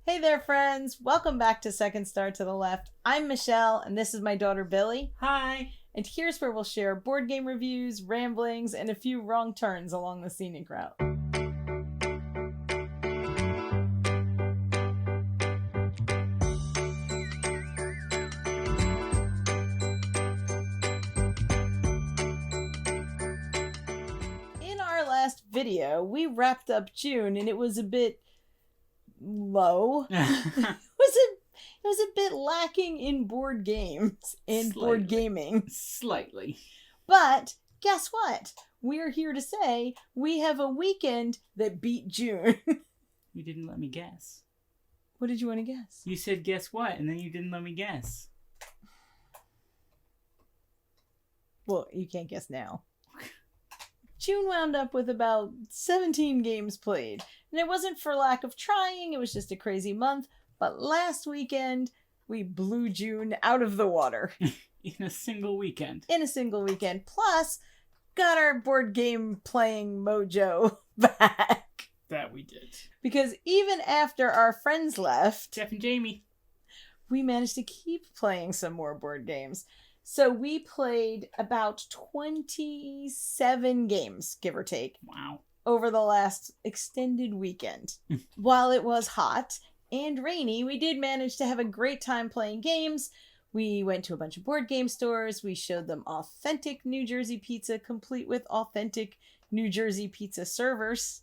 Hey there, friends. Welcome back to Second Star to the Left. I'm Michelle, and this is my daughter, Billy. Hi. And here's where we'll share board game reviews, ramblings, and a few wrong turns along the scenic route. In our last video, we wrapped up June, and it was a bit low. It was a bit lacking in board games and board gaming. Slightly. But guess what? We're here to say we have a weekend that beat June. You didn't let me guess. What did you want to guess? You said guess what, and then you didn't let me guess. Well, you can't guess now. June wound up with about 17 games played. And it wasn't for lack of trying, it was just a crazy month. But last weekend, we blew June out of the water. In a single weekend. Plus, got our board game playing mojo back. That we did. Because even after our friends left, Jeff and Jamie, we managed to keep playing some more board games. So we played about 27 games, give or take. Wow. Over the last extended weekend. While it was hot and rainy, we did manage to have a great time playing games. We went to a bunch of board game stores. We showed them authentic New Jersey pizza, complete with authentic New Jersey pizza servers.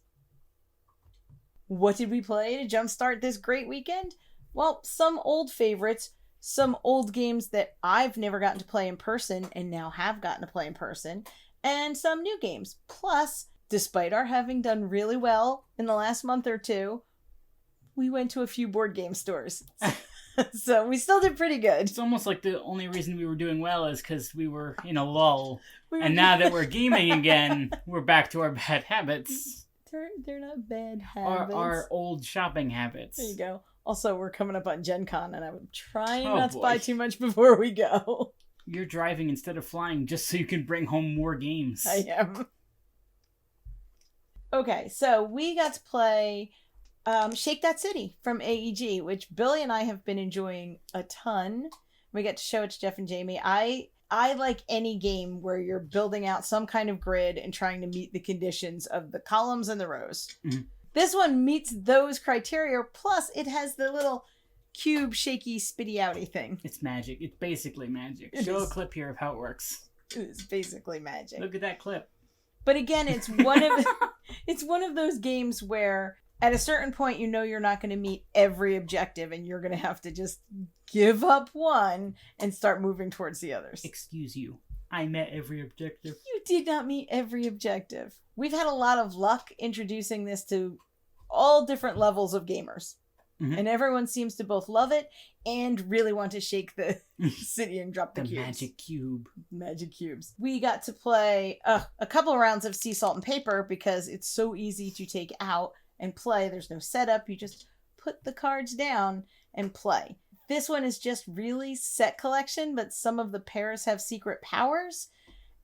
What did we play to jumpstart this great weekend? Well, some old favorites, some old games that I've never gotten to play in person and now have gotten to play in person, and some new games. Plus, despite our having done really well in the last month or two, we went to a few board game stores. So we still did pretty good. It's almost like the only reason we were doing well is because we were in a lull. And now that we're gaming again, we're back to our bad habits. They're not bad habits. Our old shopping habits. There you go. Also, we're coming up on Gen Con, and I'm trying not to buy too much before we go. You're driving instead of flying just so you can bring home more games. I am. Okay, so we got to play Shake That City from AEG, which Billy and I have been enjoying a ton. We get to show it to Jeff and Jamie. I like any game where you're building out some kind of grid and trying to meet the conditions of the columns and the rows. Mm-hmm. This one meets those criteria, plus it has the little cube shaky spitty outy thing. It's magic. It's basically magic. Show a clip here of how it works. It's basically magic. Look at that clip. But again, it's one of those games where at a certain point you know you're not going to meet every objective and you're going to have to just give up one and start moving towards the others. Excuse you. I met every objective. You did not meet every objective. We've had a lot of luck introducing this to all different levels of gamers. Mm-hmm. And everyone seems to both love it and really want to shake the city and drop the cubes. Magic cube. Magic cubes. We got to play a couple of rounds of Sea Salt and Paper because it's so easy to take out and play. There's no setup. You just put the cards down and play. This one is just really set collection, but some of the pairs have secret powers.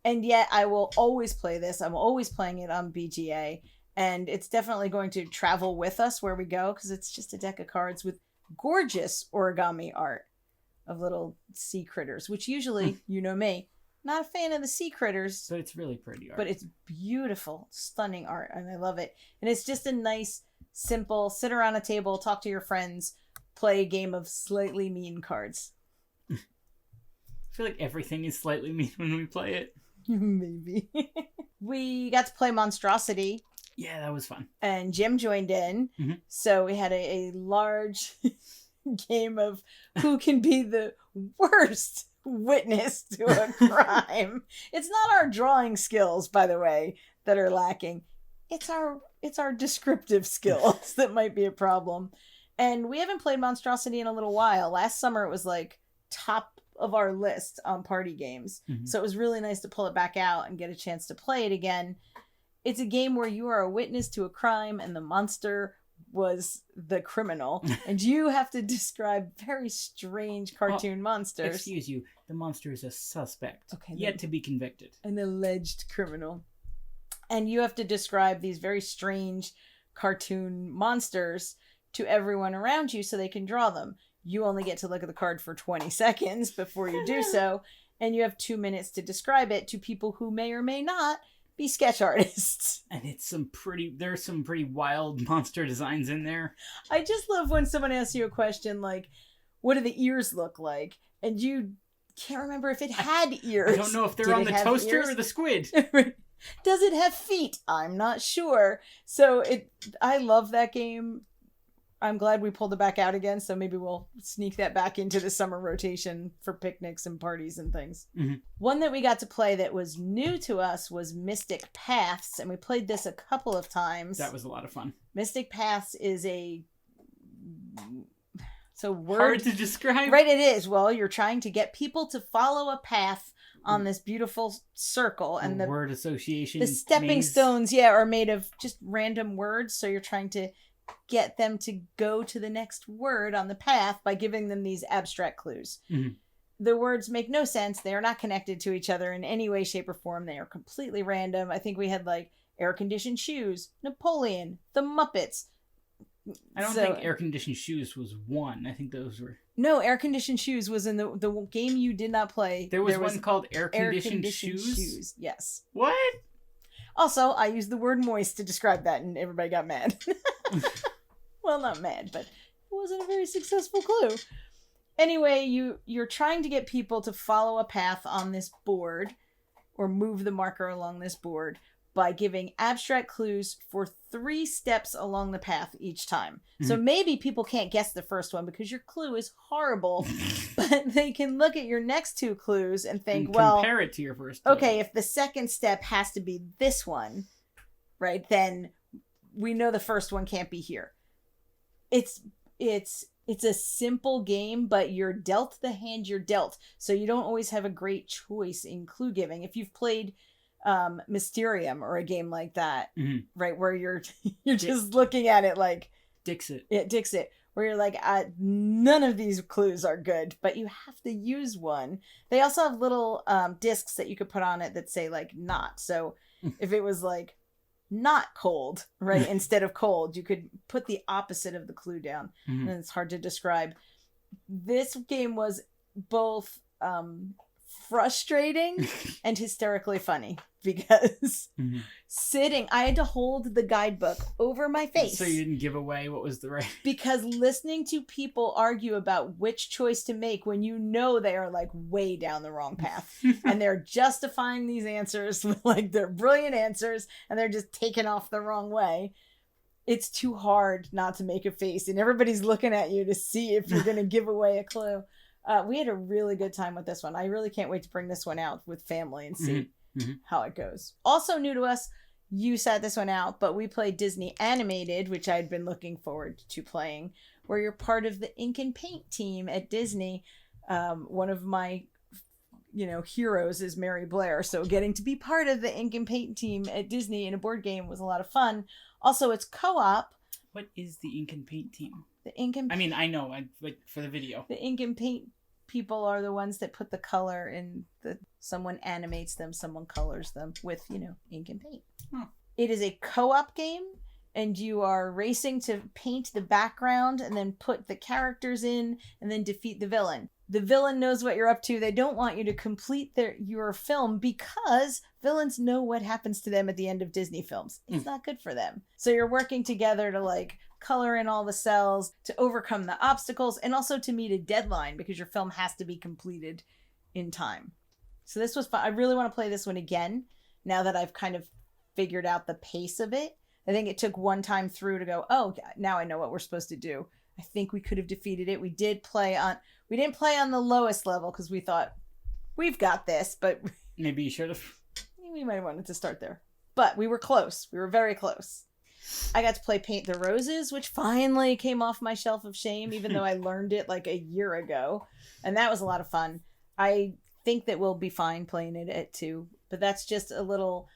And yet I will always play this. I'm always playing it on BGA. And it's definitely going to travel with us where we go because it's just a deck of cards with gorgeous origami art of little sea critters, which usually, you know me, not a fan of the sea critters. But it's really pretty art. But it's beautiful, stunning art, and I love it. And it's just a nice, simple, sit around a table, talk to your friends, play a game of slightly mean cards. I feel like everything is slightly mean when we play it. Maybe. We got to play Monstrosity. Yeah, that was fun. And Jim joined in. Mm-hmm. So we had a large game of who can be the worst witness to a crime. It's not our drawing skills, by the way, that are lacking. It's our descriptive skills that might be a problem. And we haven't played Monstrosity in a little while. Last summer it was like top of our list on party games. Mm-hmm. So it was really nice to pull it back out and get a chance to play it again. It's a game where you are a witness to a crime and the monster was the criminal. And you have to describe very strange cartoon monsters. Excuse you. The monster is a suspect. Okay, yet to be convicted. An alleged criminal. And you have to describe these very strange cartoon monsters to everyone around you so they can draw them. You only get to look at the card for 20 seconds before you do so, and you have 2 minutes to describe it to people who may or may not be sketch artists. And there's some pretty wild monster designs in there. I just love when someone asks you a question like, what do the ears look like? And you can't remember if it had ears. I don't know if they're on the toaster ears? or the squid. Does it have feet? I'm not sure. So I love that game. I'm glad we pulled it back out again, so maybe we'll sneak that back into the summer rotation for picnics and parties and things. Mm-hmm. One that we got to play that was new to us was Mystic Paths, and we played this a couple of times. That was a lot of fun. Mystic Paths is hard to describe. Right, it is. Well, you're trying to get people to follow a path on this beautiful circle, and the word association. The stepping stones, are made of just random words, so you're trying to get them to go to the next word on the path by giving them these abstract clues. Mm-hmm. The words make no sense. They are not connected to each other in any way, shape, or form. They are completely random. I think we had like air-conditioned shoes, Napoleon, the Muppets. I don't think air-conditioned shoes was one. I think those were... No, air-conditioned shoes was in the game you did not play. There was one called air-conditioned shoes? Yes. What? Also, I used the word moist to describe that, and everybody got mad. Well, not mad, but it wasn't a very successful clue. Anyway, you're trying to get people to follow a path on this board, or move the marker along this board, by giving abstract clues for 3 steps along the path each time. Mm-hmm. So maybe people can't guess the first one because your clue is horrible, but they can look at your next 2 clues and think, and well... compare it to your first clue. Okay, if the second step has to be this one, right, then we know the first one can't be here. It's a simple game, but you're dealt the hand you're dealt. So you don't always have a great choice in clue giving. If you've played Mysterium or a game like that, mm-hmm. right, where you're just looking at it like Dixit. Yeah, Dixit. Where you're like, none of these clues are good, but you have to use one. They also have little discs that you could put on it that say like not. So if it was like not cold, right, instead of cold, you could put the opposite of the clue down. Mm-hmm. And it's hard to describe. This game was both frustrating and hysterically funny because mm-hmm. I had to hold the guidebook over my face. So you didn't give away what was the right... Because listening to people argue about which choice to make when you know they are like way down the wrong path and they're justifying these answers with like they're brilliant answers and they're just taken off the wrong way. It's too hard not to make a face and everybody's looking at you to see if you're going to give away a clue. We had a really good time with this one. I really can't wait to bring this one out with family and see mm-hmm. how it goes. Also new to us, you sat this one out, but we played Disney Animated, which I'd been looking forward to playing, where you're part of the ink and paint team at Disney. One of my, heroes is Mary Blair, so getting to be part of the ink and paint team at Disney in a board game was a lot of fun. Also, it's co-op. What is the ink and paint team? The ink and I mean, I know, but for the video. The ink and paint people are the ones that put the color in someone animates them, someone colors them with, ink and paint. Huh. It is a co-op game, and you are racing to paint the background and then put the characters in and then defeat the villain. The villain knows what you're up to. They don't want you to complete your film because villains know what happens to them at the end of Disney films. It's not good for them. So you're working together to like color in all the cells, to overcome the obstacles, and also to meet a deadline because your film has to be completed in time. So this was fun. I really want to play this one again now that I've kind of figured out the pace of it. I think it took one time through to go, oh, now I know what we're supposed to do. I think we could have defeated it. We didn't play on the lowest level because we thought we've got this, but maybe you should have. We might have wanted to start there. But we were close. We were very close. I got to play Paint the Roses, which finally came off my shelf of shame, even though I learned it like a year ago. And that was a lot of fun. I think that we'll be fine playing it at 2. But that's just a little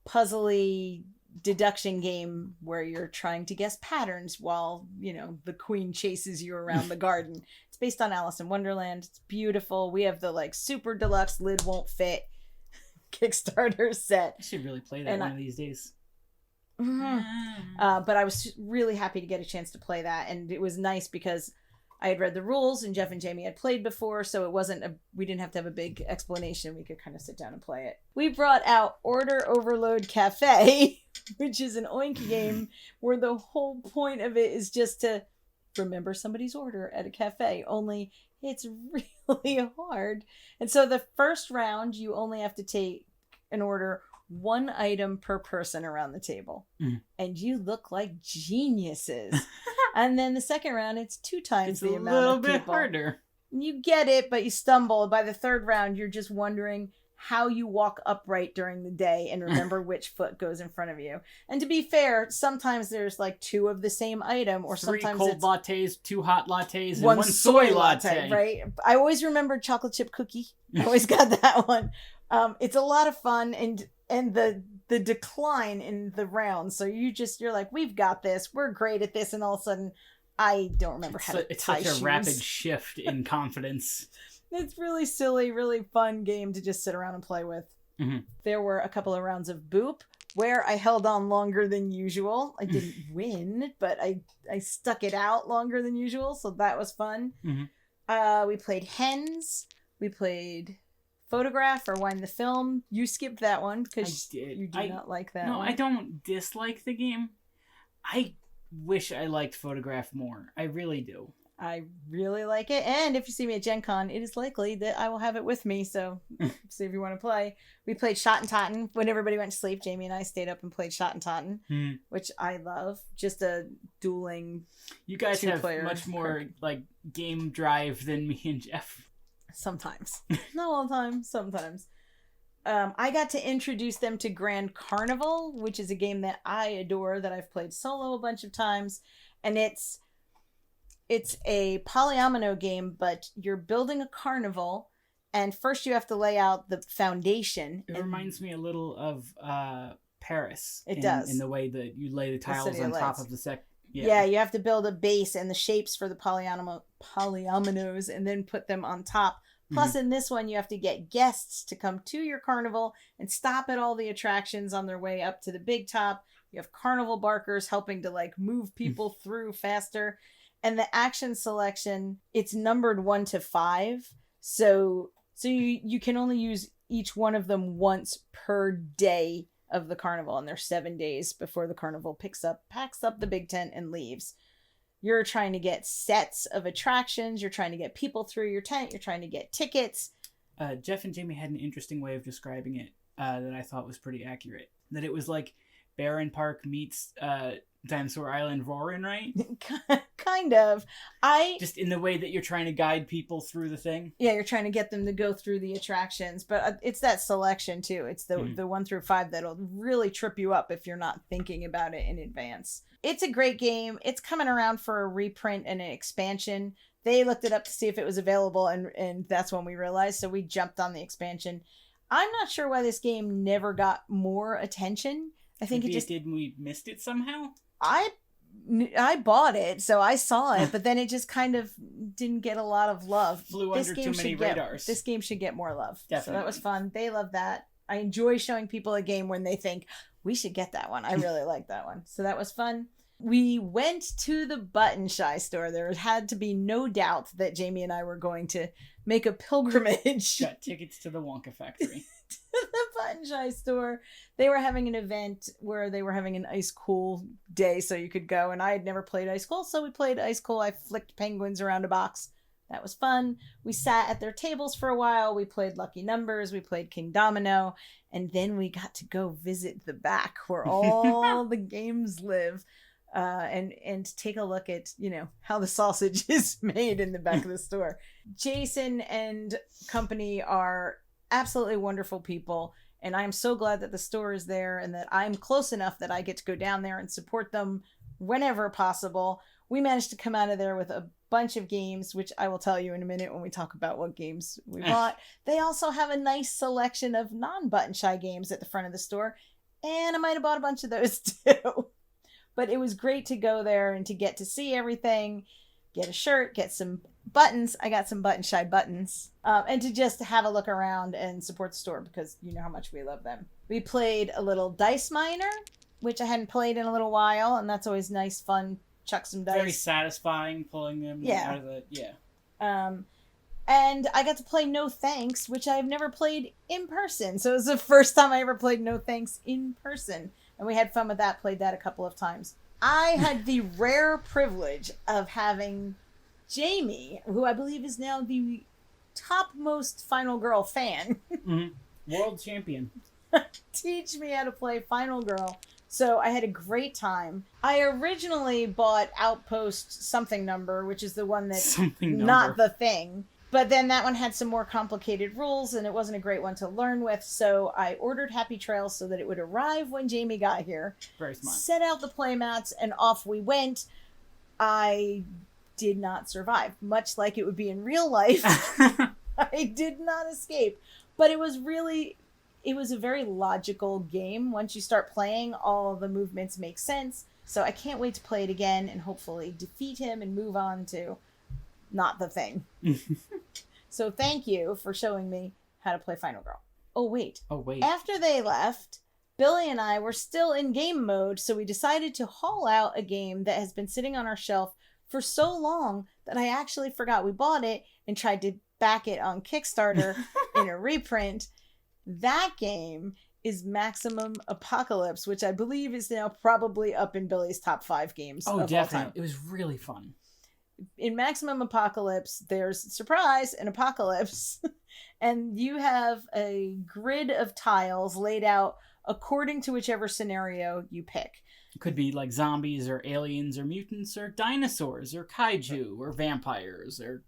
puzzly deduction game where you're trying to guess patterns while, the queen chases you around the garden. It's based on Alice in Wonderland. It's beautiful. We have the like super deluxe lid won't fit Kickstarter set. I should really play that one of these days. But I was really happy to get a chance to play that, and it was nice because I had read the rules and Jeff and Jamie had played before, so it wasn't we didn't have to have a big explanation. We could kind of sit down and play it. We brought out Order Overload Cafe, which is an Oink game where the whole point of it is just to remember somebody's order at a cafe, only it's really hard. And so the first round, you only have to take an order one item per person around the table. And you look like geniuses. And then the second round, it's 2 times the amount of people. It's a little bit harder. You get it, but you stumble. By the third round, you're just wondering how you walk upright during the day and remember which foot goes in front of you. And to be fair, sometimes there's like 2 of the same item, or 3 sometimes cold it's lattes, 2 hot lattes, and 1 soy latte. Right? I always remember chocolate chip cookie. I always got that one. It's a lot of fun, and the decline in the rounds. So you're like, we've got this. We're great at this, and all of a sudden, I don't remember how to tie shoes. It's such a rapid shift in confidence. It's really silly, really fun game to just sit around and play with. There were a couple of rounds of Boop where I held on longer than usual. I didn't win, but I stuck it out longer than usual, so that was fun. We played Hens. We played Photograph or Wind the Film. You skipped that one because you do not like that one. No, I don't dislike the game. I wish I liked Photograph more. I really do. I really like it, and if you see me at Gen Con, it is likely that I will have it with me, so see if you want to play. We played Shot and Totten. When everybody went to sleep, Jamie and I stayed up and played Shot and Totten, which I love. Just a dueling You guys have much more like game drive than me and Jeff. Sometimes. Not all the time, sometimes. I got to introduce them to Grand Carnival, which is a game that I adore, that I've played solo a bunch of times, and it's a polyomino game, but you're building a carnival, and first you have to lay out the foundation. It reminds me a little of Paris. It does. In the way that you lay the tiles on top of the Yeah, you have to build a base and the shapes for the polyominoes and then put them on top. Plus, in this one, you have to get guests to come to your carnival and stop at all the attractions on their way up to the big top. You have carnival barkers helping to like move people through faster. And the action selection, it's numbered 1 to 5. So you can only use each one of them once per day of the carnival. And there's 7 days before the carnival packs up the big tent and leaves. You're trying to get sets of attractions. You're trying to get people through your tent. You're trying to get tickets. Jeff and Jamie had an interesting way of describing it that I thought was pretty accurate. That it was like Barron Park meets Dinosaur Island Roarin', right? Kind of. Just in the way that you're trying to guide people through the thing. Yeah, you're trying to get them to go through the attractions, but it's that selection too. It's the 1 through 5 that'll really trip you up if you're not thinking about it in advance. It's a great game. It's coming around for a reprint and an expansion. They looked it up to see if it was available, and that's when we realized, so we jumped on the expansion. I'm not sure why this game never got more attention. I think we missed it somehow? I bought it, so I saw it, but then it just kind of didn't get a lot of love. Flew under too many radars. This game should get more love. Definitely. So that was fun. They love that. I enjoy showing people a game when they think, we should get that one. I really like that one. So that was fun. We went to the Button Shy store. There had to be no doubt that Jamie and I were going to make a pilgrimage. Got tickets to the Wonka factory. To the Button Shy store. They were having an event where they were having an ice cool day, so you could go, and I had never played ice cool, so we played ice cool. I flicked penguins around a box. That was fun. We sat at their tables for a while. We played Lucky Numbers. We played King Domino, and then we got to go visit the back where all the games live. And take a look at, how the sausage is made in the back of the store. Jason and company are absolutely wonderful people, and I'm so glad that the store is there and that I'm close enough that I get to go down there and support them whenever possible. We managed to come out of there with a bunch of games, which I will tell you in a minute when we talk about what games we bought. They also have a nice selection of non-Button Shy games at the front of the store, and I might have bought a bunch of those too. But it was great to go there and to get to see everything, get a shirt, get some buttons. I got some Button Shy buttons. And to just have a look around and support the store because you know how much we love them. We played a little Dice Miner, which I hadn't played in a little while, and that's always nice, fun. Chuck some dice. Very satisfying pulling them out of the... Yeah. And I got to play No Thanks, which I've never played in person. So it was the first time I ever played No Thanks in person. And we had fun with that, played that a couple of times. I had the rare privilege of having Jamie, who I believe is now the topmost Final Girl fan. World champion. Teach me how to play Final Girl. So I had a great time. I originally bought Outpost something number, which is the one that's not the thing. But then that one had some more complicated rules, and it wasn't a great one to learn with. So I ordered Happy Trails so that it would arrive when Jamie got here. Very smart. Set out the playmats, and off we went. I did not survive, much like it would be in real life. I did not escape. But it was a very logical game. Once you start playing, all of the movements make sense. So I can't wait to play it again and hopefully defeat him and move on to not the thing. So thank you for showing me how to play Final Girl. Oh, wait. After they left, Billy and I were still in game mode, so we decided to haul out a game that has been sitting on our shelf for so long that I actually forgot we bought it and tried to back it on Kickstarter in a reprint. That game is Maximum Apocalypse, which I believe is now probably up in Billy's top 5 games of definitely. all time. It was really fun. In Maximum Apocalypse, there's, surprise, an apocalypse. And you have a grid of tiles laid out according to whichever scenario you pick. It could be like zombies or aliens or mutants or dinosaurs or kaiju or vampires or...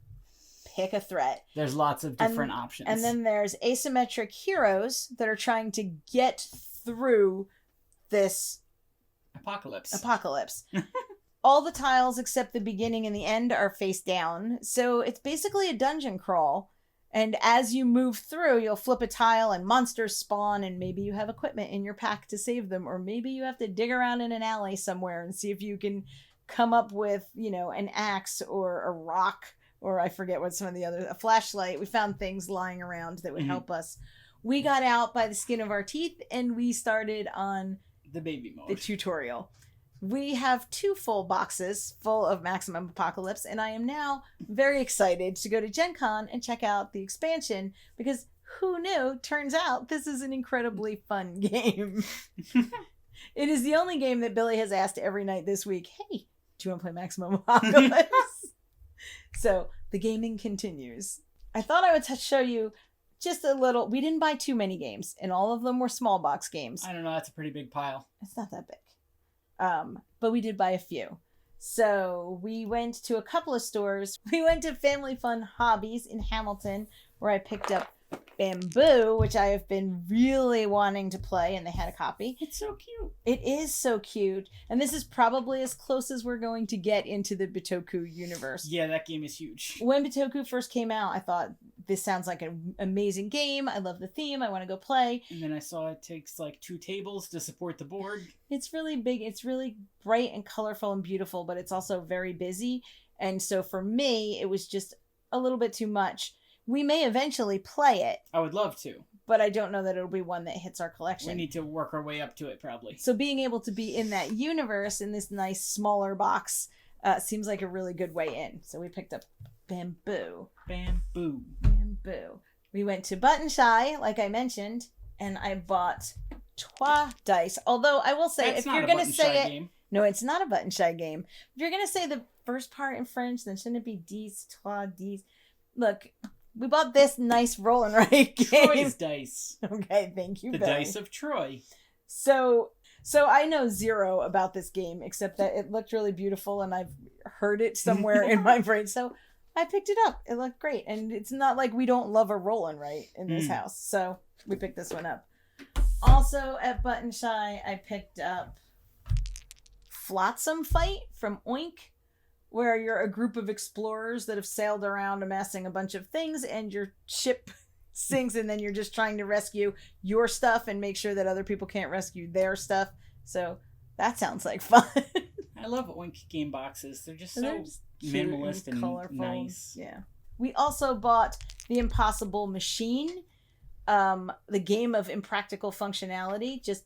Pick a threat. There's lots of different options. And then there's asymmetric heroes that are trying to get through this apocalypse. All the tiles except the beginning and the end are face down. So it's basically a dungeon crawl. And as you move through, you'll flip a tile and monsters spawn, and maybe you have equipment in your pack to save them, or maybe you have to dig around in an alley somewhere and see if you can come up with, an axe or a rock. Or I forget what some of the other... A flashlight. We found things lying around that would help us. We got out by the skin of our teeth, and we started on... the baby mode. The tutorial. We have 2 full boxes full of Maximum Apocalypse, and I am now very excited to go to Gen Con and check out the expansion, because who knew? Turns out this is an incredibly fun game. It is the only game that Billy has asked every night this week, hey, do you want to play Maximum Apocalypse? So, the gaming continues. I thought I would show you just a little... We didn't buy too many games, and all of them were small box games. I don't know, that's a pretty big pile. It's not that big. But we did buy a few. So, we went to a couple of stores. We went to Family Fun Hobbies in Hamilton, where I picked up Bamboo, which I have been really wanting to play, and they had a copy. It's so cute. It is so cute. And this is probably as close as we're going to get into the Bitoku universe. Yeah, that game is huge. When Bitoku first came out, I thought, this sounds like an amazing game. I love the theme. I want to go play. And then I saw it takes like 2 tables to support the board. It's really big. It's really bright and colorful and beautiful, but it's also very busy. And so for me, it was just a little bit too much. We may eventually play it. I would love to. But I don't know that it'll be one that hits our collection. We need to work our way up to it, probably. So being able to be in that universe, in this nice, smaller box, seems like a really good way in. So we picked up Bamboo. Bamboo. We went to Button Shy, like I mentioned, and I bought Trois Dice. Although I will say, That's if you're going to say it... Game. No, it's not a Button Shy game. If you're going to say the first part in French, then shouldn't it be Dix, Trois, Dix? Look... We bought this nice roll and write game. Troy's dice. Okay, thank you, The Billy. dice of Troy. So I know 0 about this game, except that it looked really beautiful and I've heard it somewhere in my brain. So I picked it up. It looked great. And it's not like we don't love a roll and write in this house. So we picked this one up. Also at Button Shy, I picked up Flotsam Fight from Oink, where you're a group of explorers that have sailed around amassing a bunch of things, and your ship sinks, and then you're just trying to rescue your stuff and make sure that other people can't rescue their stuff. So that sounds like fun. I love Oink game boxes. They're just so minimalist and colorful. Nice. Yeah. We also bought The Impossible Machine, the game of impractical functionality. Just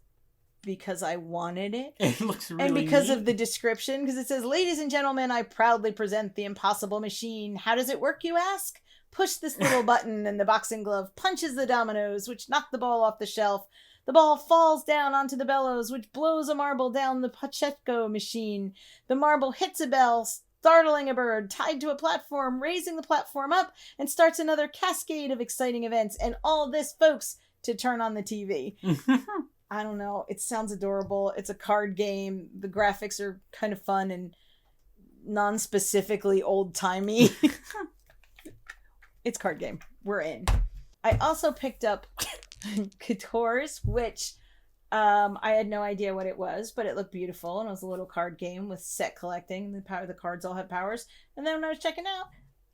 because I wanted it. It looks really And because neat. of the description, because it says, "Ladies and gentlemen, I proudly present the impossible machine. How does it work, you ask? Push this little button and the boxing glove punches the dominoes, which knock the ball off the shelf. The ball falls down onto the bellows, which blows a marble down the Pacheco machine. The marble hits a bell, startling a bird, tied to a platform, raising the platform up, and starts another cascade of exciting events. And all this, folks, to turn on the TV." I don't know. It sounds adorable. It's a card game. The graphics are kind of fun and non-specifically old-timey. It's a card game. We're in. I also picked up Couture's, which I had no idea what it was, but it looked beautiful, and it was a little card game with set collecting. The cards all have powers. And then when I was checking out,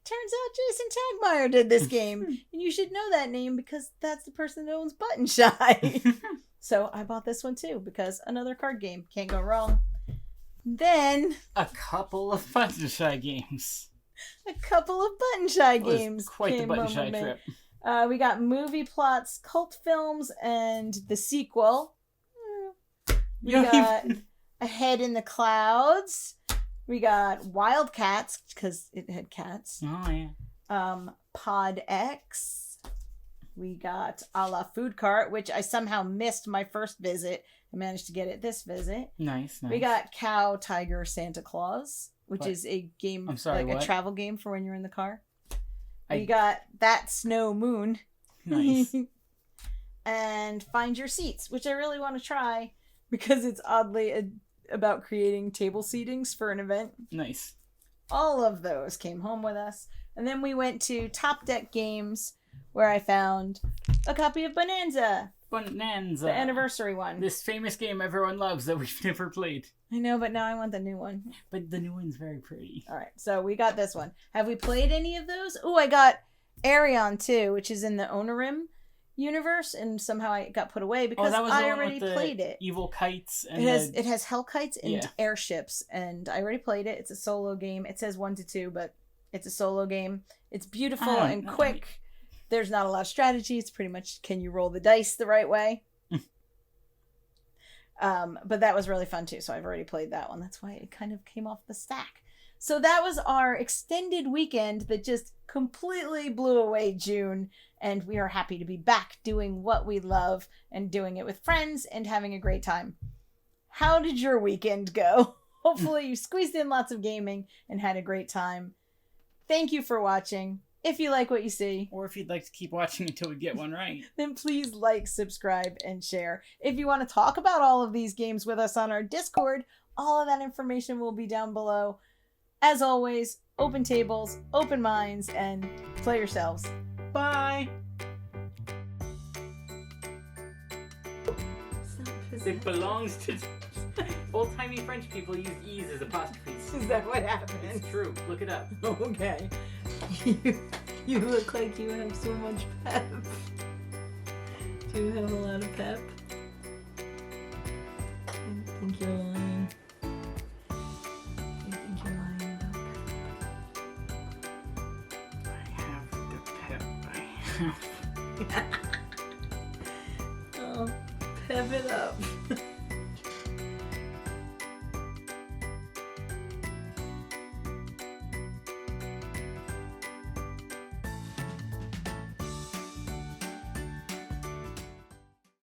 turns out Jason Tagmeyer did this game. And you should know that name because that's the person that owns Button Shy. So I bought this one too because another card game. Can't go wrong. Then a couple of Button Shy games. A couple of Button Shy games. Quite the Button Shy trip. We got movie plots, cult films, and the sequel. We got Ahead in the Clouds. We got Wildcats, because it had cats. Oh, yeah. Pod X. We got A La Food Cart, which I somehow missed my first visit. I managed to get it this visit. Nice. We got Cow, Tiger, Santa Claus, which is a game, a travel game for when you're in the car. We got That Snow Moon. Nice. And Find Your Seats, which I really want to try because it's oddly about creating table seatings for an event. Nice. All of those came home with us. And then we went to Top Deck Games, where I found a copy of Bonanza. Bonanza. The anniversary one. This famous game everyone loves that we've never played. I know, but now I want the new one. But the new one's very pretty. All right, so we got this one. Have we played any of those? Oh, I got Arion too, which is in the Onarim universe, and somehow I got put away because I already played it. Evil kites. And it has hell kites and airships, and I already played it. It's a solo game. It says 1 to 2, but it's a solo game. It's beautiful and quick. There's not a lot of strategy. It's pretty much, can you roll the dice the right way? But that was really fun too. So I've already played that one. That's why it kind of came off the stack. So that was our extended weekend that just completely blew away June. And we are happy to be back doing what we love and doing it with friends and having a great time. How did your weekend go? Hopefully you squeezed in lots of gaming and had a great time. Thank you for watching. If you like what you see, or if you'd like to keep watching until we get one right, then please like, subscribe, and share. If you want to talk about all of these games with us on our Discord, all of that information will be down below. As always, open tables, open minds, and play yourselves. Bye! It belongs to... Old-timey French people use E's as apostrophes. Is that what happened? It's true. Look it up. Okay. You look like you have so much pep. Do you have a lot of pep? I think you're lying. I think you're lying about pep. I have the pep. I have... Oh, pep it up.